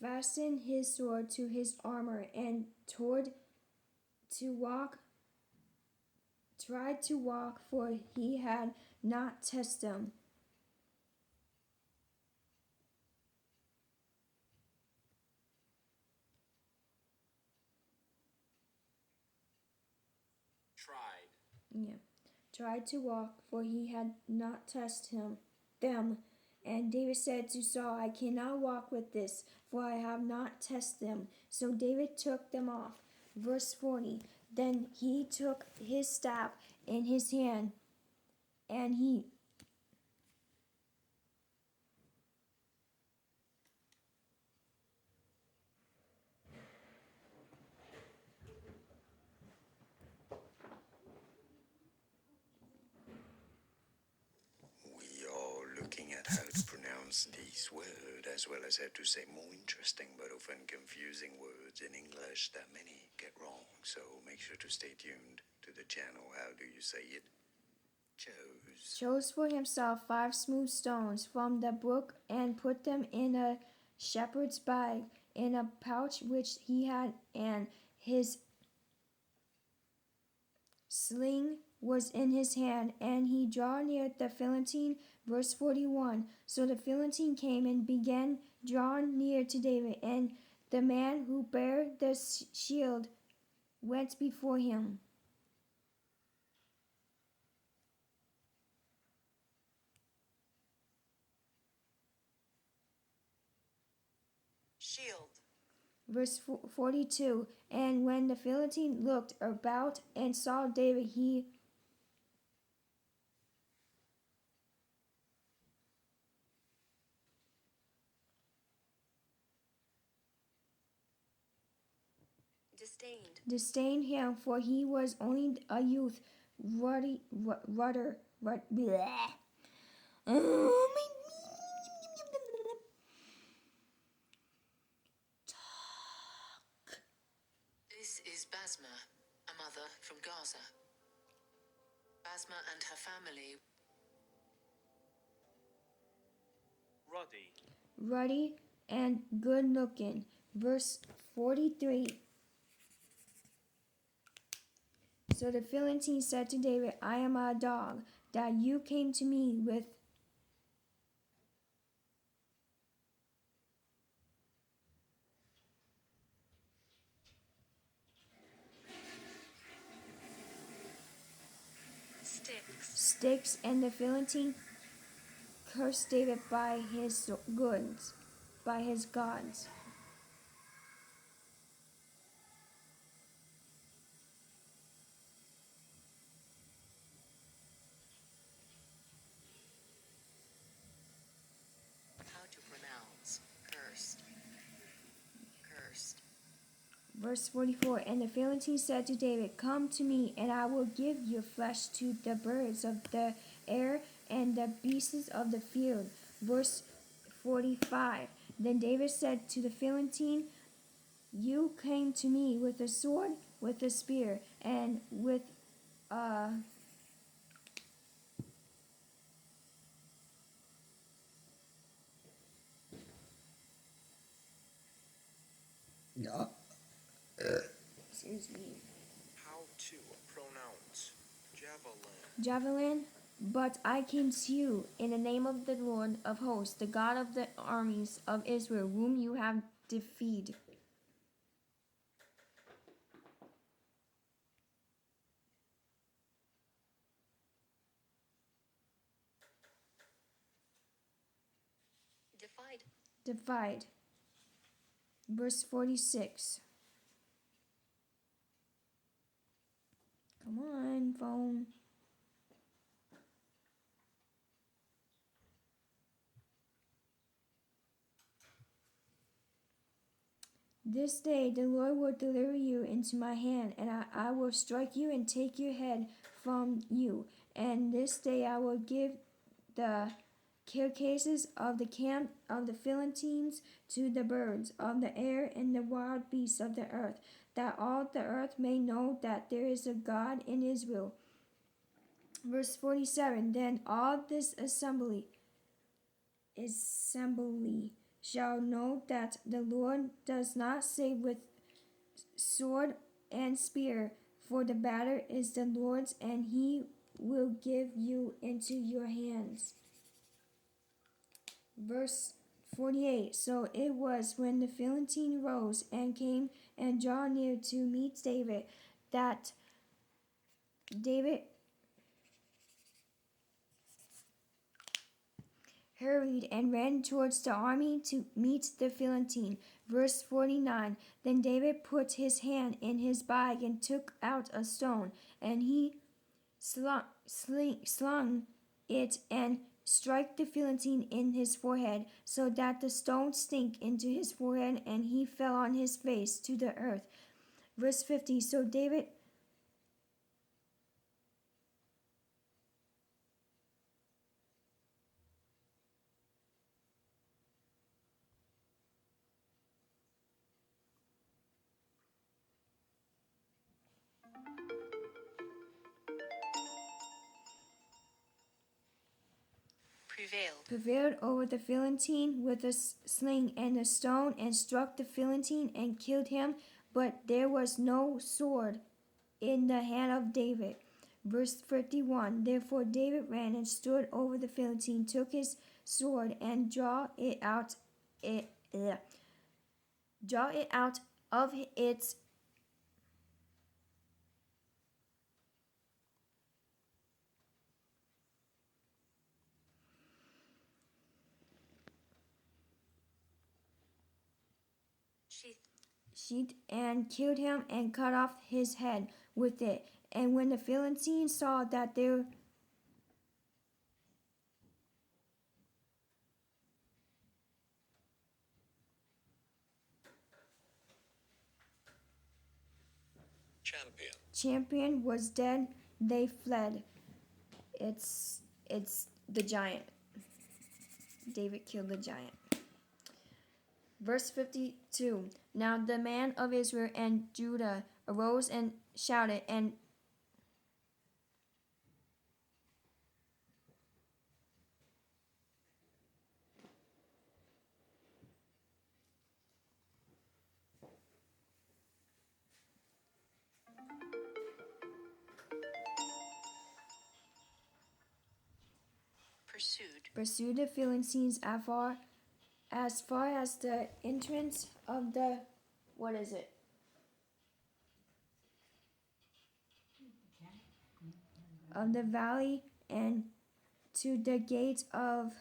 fastened his sword to his armor, and tried to walk, for he had not tested him. Yeah. Tried to walk, for he had not tested them. And David said to Saul, I cannot walk with this, for I have not tested them. So David took them off. Verse 40. Then he took his staff in his hand, and he We are looking at how to pronounce these words as well as how to say more interesting but often confusing words in English that many get wrong. So make sure to stay tuned to the channel. How do you say it? chose for himself 5 smooth stones from the brook and put them in a shepherd's bag in a pouch which he had, and his sling was in his hand, and he drew near the Philistine. Verse 41. So the Philistine came and began drawing near to David, and the man who bare the shield went before him. Shield. Verse 42. And when the Philistine looked about and saw David, he disdained him, for he was only a youth, rudder, bleh. This is Basma, a mother from Gaza. Basma and her family. Ruddy and good looking. Verse 43. So the Philistine said to David, I am a dog, that you came to me with. Sticks, and the Philistine cursed David by his gods. How to pronounce cursed. Cursed. Verse 44. And the Philistine said to David, come to me, and I will give your flesh to the birds of the air and the beasts of the field. Verse 45. Then David said to the Philistine, you came to me with a sword, with a spear, and with a excuse me, How to pronounce javelin, but I came to you in the name of the Lord of hosts, the God of the armies of Israel, whom you have defeated. Defied. Verse 46. Come on, phone. This day the Lord will deliver you into my hand, and I will strike you and take your head from you. And this day I will give the carcasses of the camp of the Philistines to the birds of the air and the wild beasts of the earth, that all the earth may know that there is a God in Israel. Verse 47. Then all this assembly shall know that the Lord does not save with sword and spear, for the battle is the Lord's, and he will give you into your hands. Verse 48. So it was when the Philistine rose and came and drew near to meet David, that David hurried and ran towards the army to meet the Philistine. Verse 49. Then David put his hand in his bag and took out a stone, and he slung it and struck the Philistine in his forehead, so that the stone sank into his forehead, and he fell on his face to the earth. Verse 50. So David prevailed over the Philistine with a sling and a stone, and struck the Philistine and killed him, but there was no sword in the hand of David. Verse 51. Therefore David ran and stood over the Philistine, took his sword, and drew it out of its sheath, and killed him, and cut off his head with it. And when the Philistines saw that their champion was dead, they fled. It's the giant. David killed the giant. Verse 52. Now the men of Israel and Judah arose and shouted and pursued the Philistines as far as the entrance of the of the valley, and to the gate of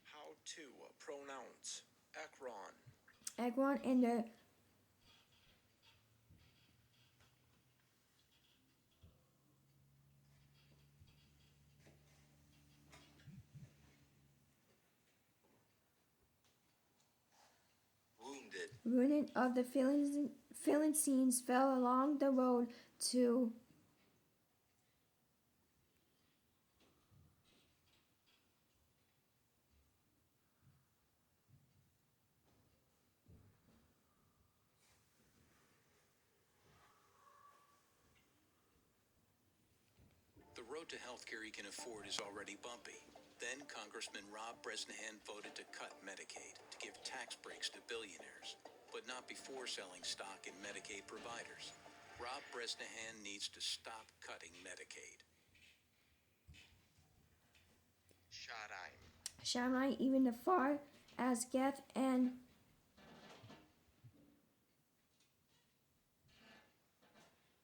How to pronounce Ekron. Ekron, and the ruin of the Philistines fell along the road to The road to healthcare he can afford is already bumpy. Then Congressman Rob Bresnahan voted to cut Medicaid to give tax breaks to billionaires, but not before selling stock in Medicaid providers. Rob Bresnahan needs to stop cutting Medicaid. Shaddai. even as far as Gath and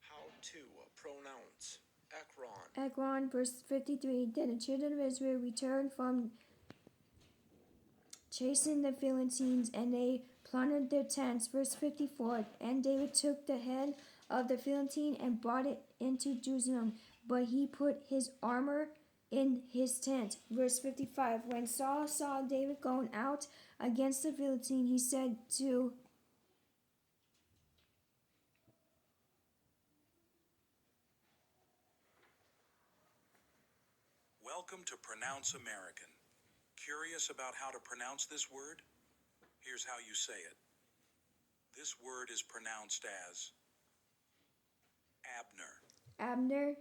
How to pronounce Ekron. Ekron. Verse 53. Then the children of Israel returned from chasing the Philistines, and they plundered their tents. Verse 54. And David took the head of the Philistine and brought it into Jerusalem, but he put his armor in his tent. Verse 55. When Saul saw David going out against the Philistine, he said to Welcome to Pronounce American. Curious about how to pronounce this word? Here's how you say it. This word is pronounced as Abner. Abner